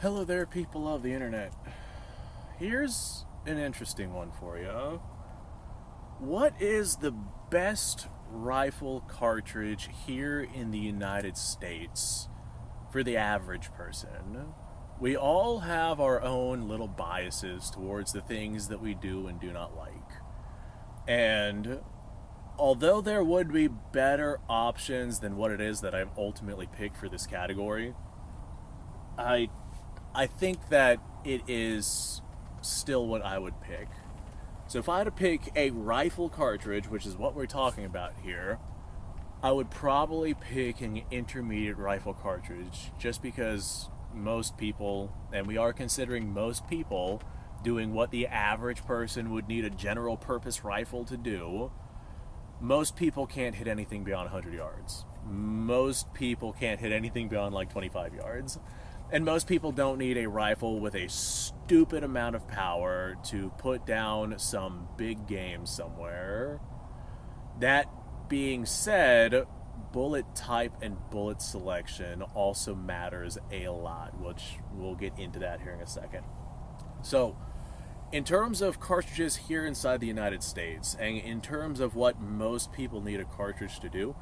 Hello there, people of the internet. Here's an interesting one for you. What is the best rifle cartridge here in the United States for the average person? We all have our own little biases towards the things that we do and do not like. And although there would be better options than what it is that I've ultimately picked for this category, I I think that it is still what I would pick. So if I had to pick a rifle cartridge, which is what we're talking about here, I would probably pick an intermediate rifle cartridge just because most people, and we are considering most people, doing what the average person would need a general purpose rifle to do. Most people can't hit anything beyond 100 yards. Most people can't hit anything beyond like 25 yards. And most people don't need a rifle with a stupid amount of power to put down some big game somewhere. That being said, bullet type and bullet selection also matters a lot, which we'll get into that here in a second. So, in terms of cartridges here inside the United States, and in terms of what most people need a cartridge to do,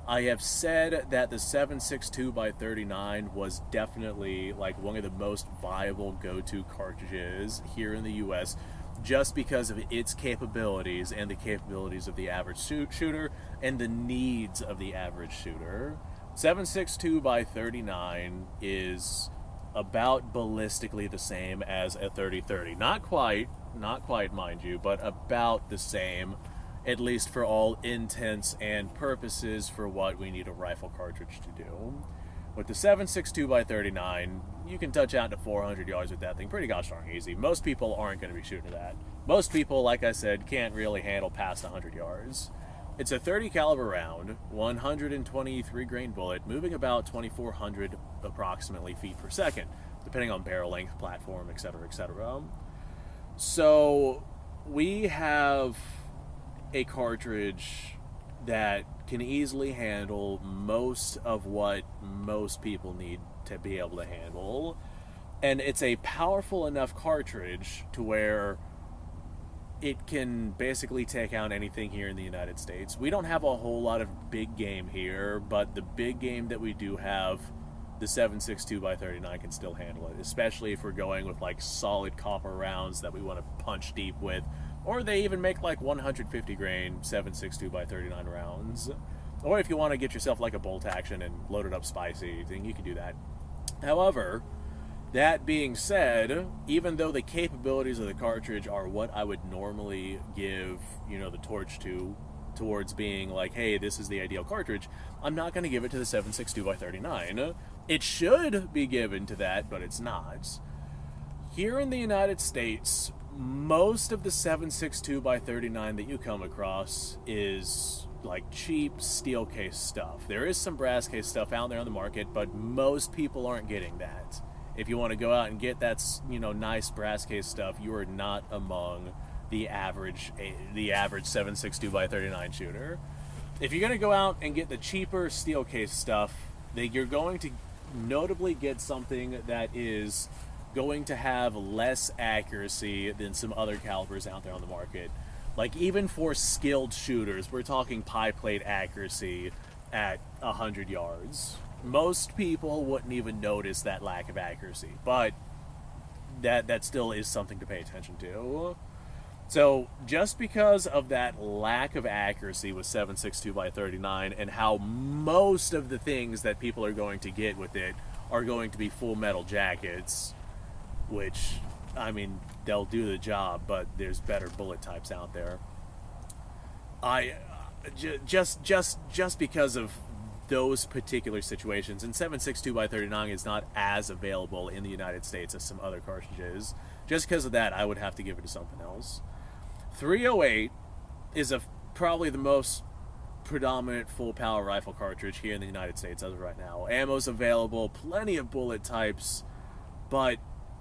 I have said that the 7.62x39 was definitely like one of the most viable go-to cartridges here in the US just because of its capabilities and the capabilities of the average shooter and the needs of the average shooter. 7.62x39 is about ballistically the same as a 30-30. Not quite, mind you, but about the same, at least for all intents and purposes for what we need a rifle cartridge to do. With the 7.62x39, you can touch out to 400 yards with that thing pretty gosh darn easy. Most people aren't going to be shooting that. Most people, like I said, can't really handle past 100 yards. It's a 30 caliber round, 123 grain bullet, moving about 2,400 approximately feet per second, depending on barrel length, platform, etc., etc. So we have a cartridge that can easily handle most of what most people need to be able to handle, and it's a powerful enough cartridge to where it can basically take out anything here in the United States. We don't have a whole lot of big game here, but the big game that we do have, the 7.62x39 can still handle it, especially if we're going with like solid copper rounds that we want to punch deep with. Or they even make like 150 grain 7.62x39 rounds. Or if you want to get yourself like a bolt action and load it up spicy, then you can do that. However, that being said, even though the capabilities of the cartridge are what I would normally give, the torch to, towards being like, hey, this is the ideal cartridge, I'm not going to give it to the 7.62x39. It should be given to that, but it's not. Here in the United States, most of the 7.62x39 that you come across is like cheap steel case stuff. There is some brass case stuff out there on the market, but most people aren't getting that. If you want to go out and get that, nice brass case stuff, you are not among the average 7.62x39 shooter. If you're going to go out and get the cheaper steel case stuff, then you're going to notably get something that is going to have less accuracy than some other calibers out there on the market. Like, even for skilled shooters, we're talking pie plate accuracy at 100 yards. Most people wouldn't even notice that lack of accuracy, but that still is something to pay attention to. So just because of that lack of accuracy with 7.62x39 and how most of the things that people are going to get with it are going to be full metal jackets, which, I mean, they'll do the job, but there's better bullet types out there. Just because of those particular situations, and 7.62x39 is not as available in the United States as some other cartridges. Just because of that, I would have to give it to something else. 308 is probably the most predominant full power rifle cartridge here in the United States as of right now. Ammo's available, plenty of bullet types, but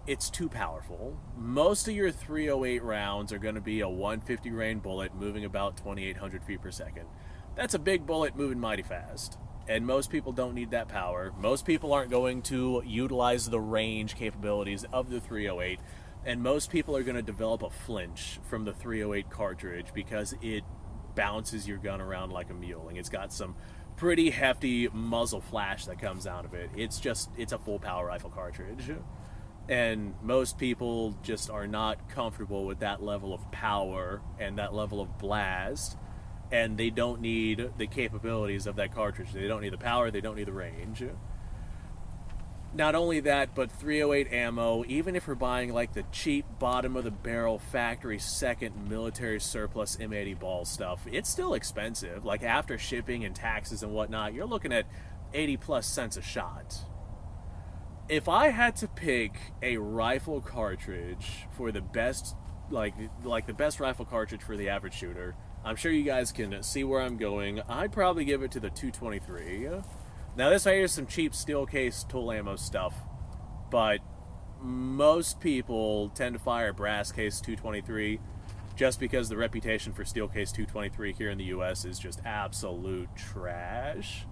it's too powerful. Most of your 308 rounds are going to be a 150 grain bullet moving about 2,800 feet per second. That's a big bullet moving mighty fast. and most people don't need that power. Most people aren't going to utilize the range capabilities of the 308, and most people are going to develop a flinch from the 308 cartridge because it bounces your gun around like a mule, and it's got some pretty hefty muzzle flash that comes out of it. It's a full power rifle cartridge, and most people just are not comfortable with that level of power and that level of blast, and they don't need the capabilities of that cartridge. They don't need the power, they don't need the range. Not only that, but 308 ammo, even if we're buying like the cheap bottom of the barrel factory second military surplus M80 ball stuff, it's still expensive. Like after shipping and taxes and whatnot, you're looking at 80 plus cents a shot. If I had to pick a rifle cartridge for the best, like the best rifle cartridge for the average shooter, I'm sure you guys can see where I'm going. I'd probably give it to the 223. Now this right here is some cheap steel case tool ammo stuff, but most people tend to fire brass case 223 just because the reputation for steel case 223 here in the US is just absolute trash.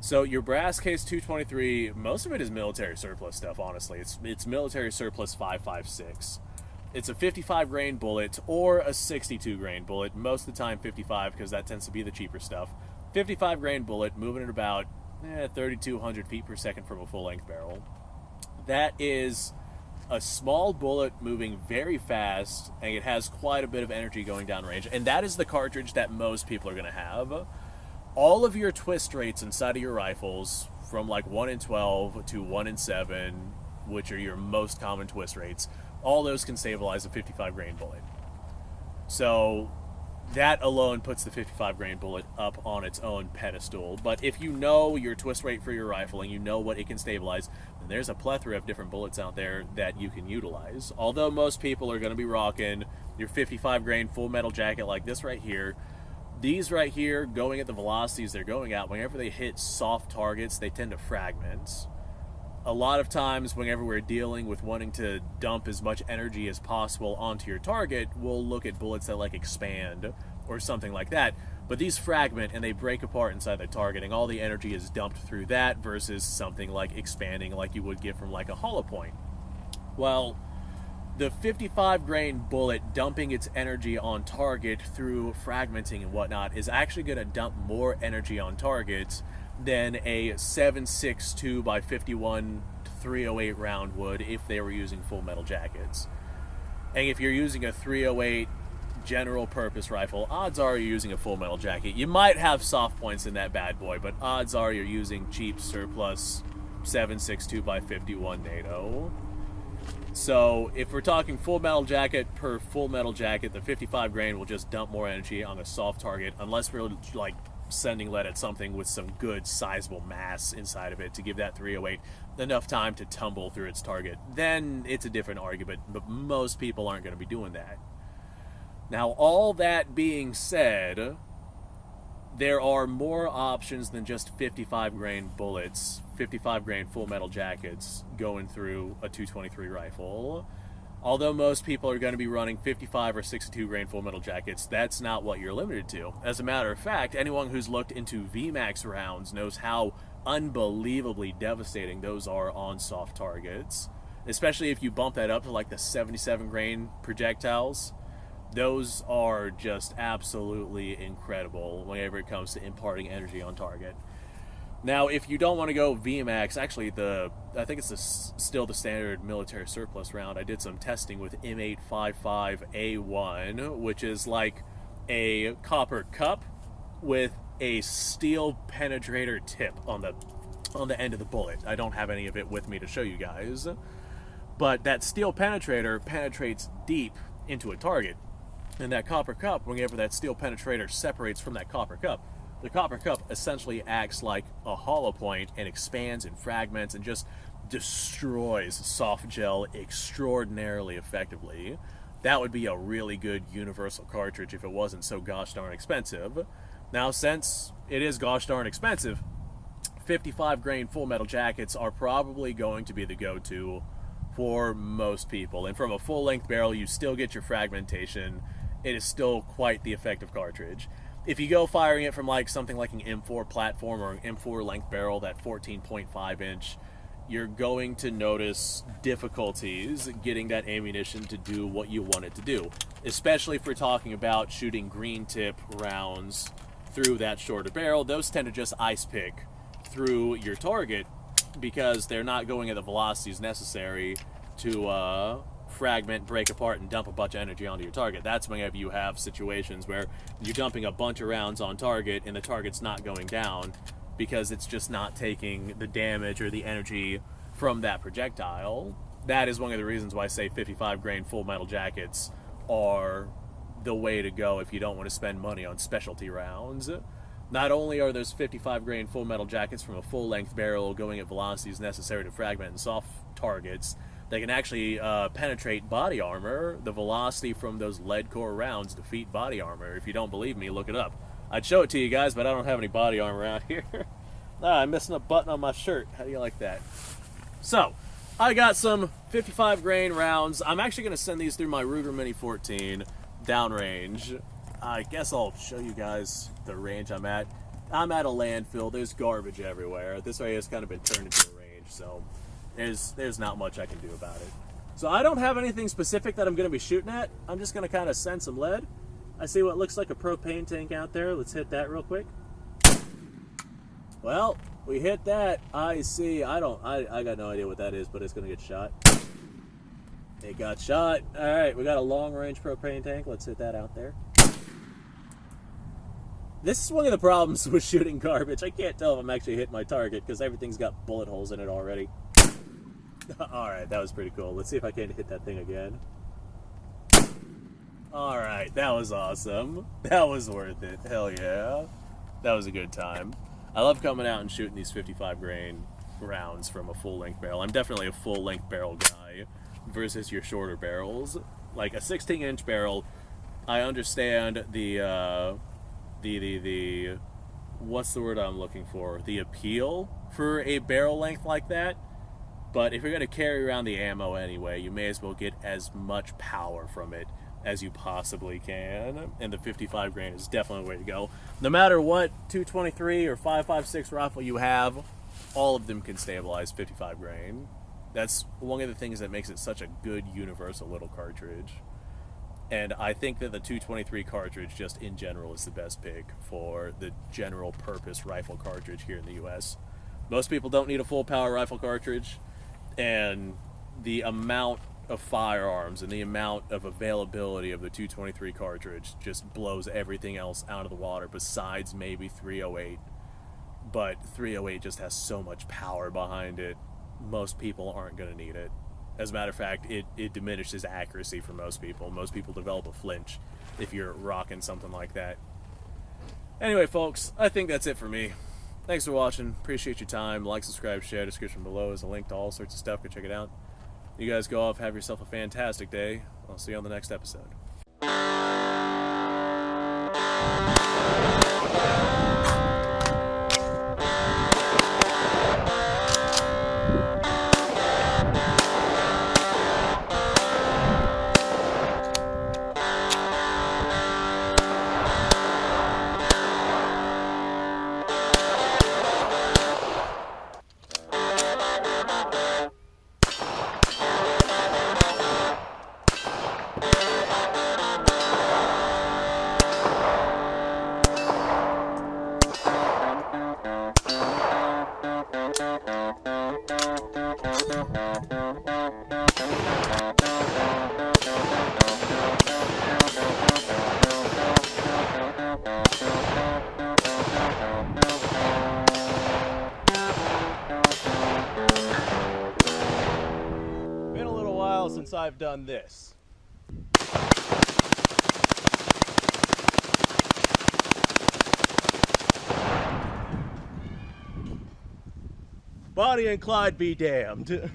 So your brass case 223, most of it is military surplus stuff, honestly. It's military surplus 5.56. It's a 55 grain bullet or a 62 grain bullet, most of the time 55 because that tends to be the cheaper stuff. 55 grain bullet moving at about 3,200 feet per second from a full-length barrel. That is a small bullet moving very fast, and it has quite a bit of energy going down range, and that is the cartridge that most people are going to have. All of your twist rates inside of your rifles, from like 1 in 12 to 1 in 7, which are your most common twist rates, all those can stabilize a 55 grain bullet. So that alone puts the 55 grain bullet up on its own pedestal. But if you know your twist rate for your rifle and you know what it can stabilize, then there's a plethora of different bullets out there that you can utilize. Although most people are going to be rocking your 55 grain full metal jacket like this right here, these right here, going at the velocities they're going at, whenever they hit soft targets, they tend to fragment. A lot of times, whenever we're dealing with wanting to dump as much energy as possible onto your target, we'll look at bullets that like expand or something like that. But these fragment and they break apart inside the target, and all the energy is dumped through that versus something like expanding like you would get from like a hollow point. Well, the 55 grain bullet dumping its energy on target through fragmenting and whatnot is actually going to dump more energy on target than a 7.62 by 51 308 round would if they were using full metal jackets. And if you're using a 308 general purpose rifle, odds are you're using a full metal jacket. You might have soft points in that bad boy, but odds are you're using cheap surplus 7.62 by 51 NATO. So if we're talking full metal jacket per full metal jacket, the 55 grain will just dump more energy on a soft target, unless we're like sending lead at something with some good sizable mass inside of it to give that 308 enough time to tumble through its target. Then it's a different argument, but most people aren't going to be doing that. Now, all that being said, there are more options than just 55 grain bullets, 55 grain full metal jackets going through a 223 rifle. Although most people are going to be running 55 or 62 grain full metal jackets, that's not what you're limited to. As a matter of fact, anyone who's looked into VMAX rounds knows how unbelievably devastating those are on soft targets. Especially if you bump that up to like the 77 grain projectiles. Those are just absolutely incredible whenever it comes to imparting energy on target. Now, if you don't want to go VMAX, actually, I think it's still the standard military surplus round. I did some testing with M855A1, which is like a copper cup with a steel penetrator tip on the end of the bullet. I don't have any of it with me to show you guys, but that steel penetrator penetrates deep into a target. And that copper cup, whenever that steel penetrator separates from that copper cup, the copper cup essentially acts like a hollow point and expands and fragments and just destroys soft gel extraordinarily effectively. That would be a really good universal cartridge if it wasn't so gosh darn expensive. Now, since it is gosh darn expensive, 55 grain full metal jackets are probably going to be the go-to for most people. And from a full-length barrel, you still get your fragmentation. It is still quite the effective cartridge. if you go firing it from like something like an M4 platform or an M4 length barrel, that 14.5 inch, you're going to notice difficulties getting that ammunition to do what you want it to do, especially if we're talking about shooting green tip rounds through that shorter barrel. Those tend to just ice pick through your target because they're not going at the velocities necessary to fragment, break apart, and dump a bunch of energy onto your target. That's whenever you have situations where you're dumping a bunch of rounds on target and the target's not going down because it's just not taking the damage or the energy from that projectile. That is one of the reasons why I say 55 grain full metal jackets are the way to go if you don't want to spend money on specialty rounds. Not only are those 55 grain full metal jackets from a full length barrel going at velocities necessary to fragment and soft targets, they can actually penetrate body armor. The velocity from those lead core rounds defeat body armor. If you don't believe me, look it up. I'd show it to you guys, but I don't have any body armor out here. I'm missing a button on my shirt. How do you like that? So, I got some 55 grain rounds. I'm actually going to send these through my Ruger Mini 14 downrange. I guess I'll show you guys the range I'm at. I'm at a landfill. There's garbage everywhere. This area has kind of been turned into a range, so there's not much I can do about it. So I don't have anything specific that I'm going to be shooting at. I'm just going to kind of send some lead. I see what looks like a propane tank out there. Let's hit that real quick. Well, we hit that. I see. I got no idea what that is, but it's going to get shot. It got shot. All right, we got a long-range propane tank. Let's hit that out there. This is one of the problems with shooting garbage. I can't tell if I'm actually hitting my target because everything's got bullet holes in it already. Alright, that was pretty cool. Let's see if I can hit that thing again. Alright, that was awesome. That was worth it. Hell yeah. That was a good time. I love coming out and shooting these 55 grain rounds from a full-length barrel. I'm definitely a full-length barrel guy versus your shorter barrels. Like a 16-inch barrel, I understand the what's the word I'm looking for? The appeal for a barrel length like that. But if you're going to carry around the ammo anyway, you may as well get as much power from it as you possibly can. And the 55 grain is definitely the way to go. No matter what 223 or 5.56 rifle you have, all of them can stabilize 55 grain. That's one of the things that makes it such a good universal little cartridge. And I think that the 223 cartridge just in general is the best pick for the general purpose rifle cartridge here in the US. Most people don't need a full power rifle cartridge, and the amount of firearms and the amount of availability of the 223 cartridge just blows everything else out of the water besides maybe 308. But 308 just has so much power behind it, most people aren't going to need it. As a matter of fact, it diminishes accuracy for most people. Most people develop a flinch if you're rocking something like that. Anyway, folks, I think that's it for me. Thanks for watching. Appreciate your time. Like, subscribe, share. Description below is a link to all sorts of stuff. Go check it out. You guys go off. Have yourself a fantastic day. I'll see you on the next episode. Been a little while since I've done this. Bonnie and Clyde be damned. The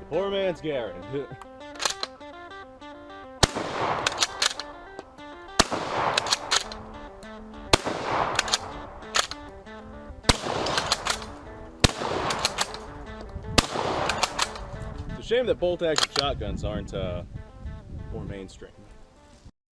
poor man's Garen. It's a shame that bolt-action shotguns aren't more mainstream.